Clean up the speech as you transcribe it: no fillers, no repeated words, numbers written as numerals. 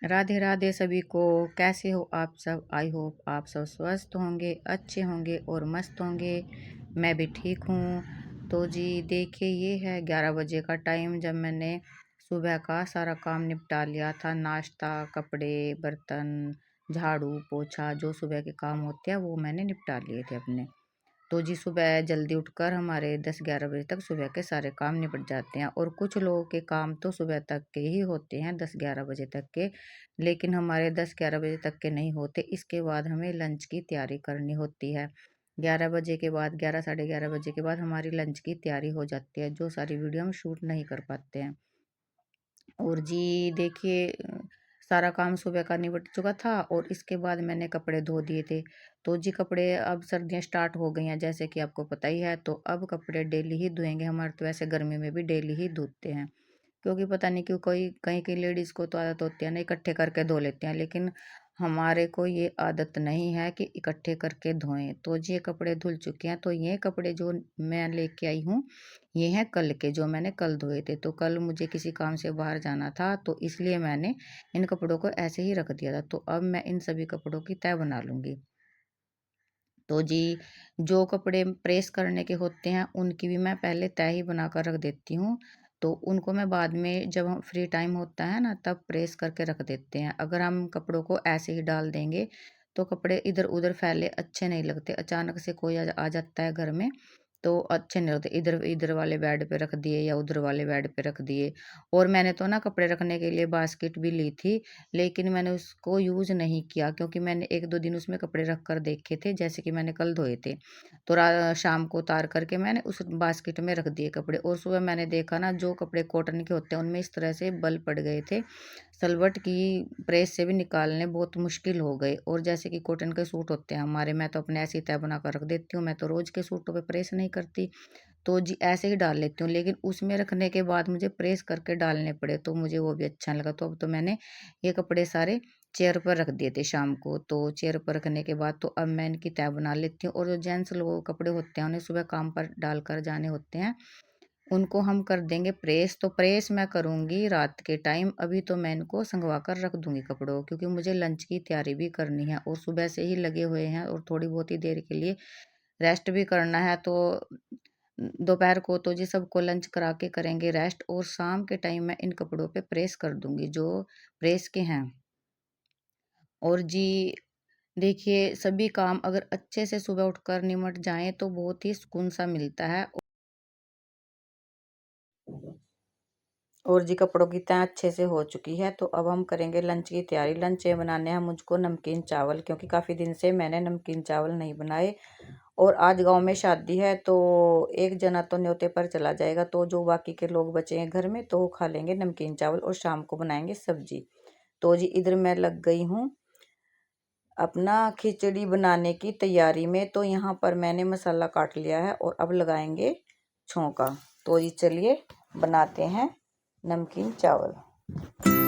राधे राधे सभी को। कैसे हो आप सब? आई होप आप सब स्वस्थ होंगे, अच्छे होंगे और मस्त होंगे। मैं भी ठीक हूँ। तो जी देखिए, ये है 11 बजे का टाइम, जब मैंने सुबह का सारा काम निपटा लिया था। नाश्ता, कपड़े, बर्तन, झाड़ू पोछा, जो सुबह के काम होते हैं वो मैंने निपटा लिए थे अपने। तो जी सुबह जल्दी उठकर हमारे 10-11 बजे तक सुबह के सारे काम निपट जाते हैं, और कुछ लोगों के काम तो सुबह तक के ही होते हैं, 10-11 बजे तक के। लेकिन हमारे 10-11 बजे तक के नहीं होते। इसके बाद हमें लंच की तैयारी करनी होती है। 11 बजे के बाद, 11 साढ़े 11 बजे के बाद हमारी लंच की तैयारी हो जाती है, जो सारी वीडियो हम शूट नहीं कर पाते हैं। और जी देखिए, सारा काम सुबह का निपट चुका था, और इसके बाद मैंने कपड़े धो दिए थे। तो जी कपड़े, अब सर्दियाँ स्टार्ट हो गई हैं जैसे कि आपको पता ही है, तो अब कपड़े डेली ही धोएंगे। हमारे तो वैसे गर्मी में भी डेली ही धोते हैं, क्योंकि पता नहीं क्यों कोई कहीं की लेडीज़ को तो आदत होती है ना इकट्ठे करके धो लेते हैं, लेकिन हमारे को ये आदत नहीं है कि इकट्ठे करके धोएं। तो ये कपड़े धुल चुके हैं। तो ये कपड़े जो मैं लेके आई हूँ, ये हैं कल के, जो मैंने कल धोए थे। तो कल मुझे किसी काम से बाहर जाना था, तो इसलिए मैंने इन कपड़ों को ऐसे ही रख दिया था। तो अब मैं इन सभी कपड़ों की तह बना लूँगी। तो जी जो कपड़े प्रेस करने के होते हैं, उनकी भी मैं पहले तह ही बना कर रख देती हूँ। तो उनको मैं बाद में, जब हम फ्री टाइम होता है ना, तब प्रेस करके रख देते हैं। अगर हम कपड़ों को ऐसे ही डाल देंगे तो कपड़े इधर उधर फैले अच्छे नहीं लगते। अचानक से कोई आ जाता है घर में, तो अच्छे नहीं लगते। इधर इधर वाले बेड पे रख दिए या उधर वाले बेड पे रख दिए। और मैंने तो ना कपड़े रखने के लिए बास्केट भी ली थी, लेकिन मैंने उसको यूज़ नहीं किया, क्योंकि मैंने 1-2 दिन उसमें कपड़े रख कर देखे थे, जैसे कि मैंने कल धोए थे। तो शाम को उतार करके मैंने उस बास्केट में रख दिए कपड़े, और सुबह मैंने देखा ना, जो कपड़े कॉटन के होते हैं उनमें इस तरह से बल पड़ गए थे। सलवट की प्रेस से भी निकालने बहुत मुश्किल हो गए। और जैसे कि कॉटन के सूट होते हैं हमारे, मैं तो अपने ऐसे ही तह बना कर रख देती हूँ। मैं तो रोज़ के सूटों पे प्रेस नहीं करती, तो जी ऐसे ही डाल लेती हूँ। लेकिन उसमें रखने के बाद मुझे प्रेस करके डालने पड़े, तो मुझे वो भी अच्छा नहीं लगा। तो अब तो मैंने ये कपड़े सारे चेयर पर रख दिए थे शाम को। तो चेयर पर रखने के बाद तो अब मैं इनकी तह बना लेती हूँ। और जो जेंट्स लोगों के कपड़े होते हैं, उन्हें सुबह काम पर डालकर जाने होते हैं, उनको हम कर देंगे प्रेस। तो प्रेस मैं करूँगी रात के टाइम। अभी तो मैं इनको संगवा कर रख दूँगी कपड़ों को, क्योंकि मुझे लंच की तैयारी भी करनी है, और सुबह से ही लगे हुए हैं, और थोड़ी बहुत ही देर के लिए रेस्ट भी करना है। तो दोपहर को तो जी सबको लंच करा के करेंगे रेस्ट, और शाम के टाइम मैं इन कपड़ों पे प्रेस कर दूँगी जो प्रेस के हैं। और जी देखिए, सभी काम अगर अच्छे से सुबह उठकर निमट जाएँ तो बहुत ही सुकून सा मिलता है। और जी कपड़ों की तह अच्छे से हो चुकी है, तो अब हम करेंगे लंच की तैयारी। लंच में बनाने हैं मुझको नमकीन चावल, क्योंकि काफ़ी दिन से मैंने नमकीन चावल नहीं बनाए। और आज गांव में शादी है, तो एक जना तो न्योते पर चला जाएगा, तो जो बाकी के लोग बचे हैं घर में, तो वो खा लेंगे नमकीन चावल, और शाम को बनाएंगे सब्जी। तो जी इधर मैं लग गई हूँ अपना खिचड़ी बनाने की तैयारी में। तो यहाँ पर मैंने मसाला काट लिया है, और अब लगाएंगे छौंका। तो जी चलिए बनाते हैं नमकीन चावल।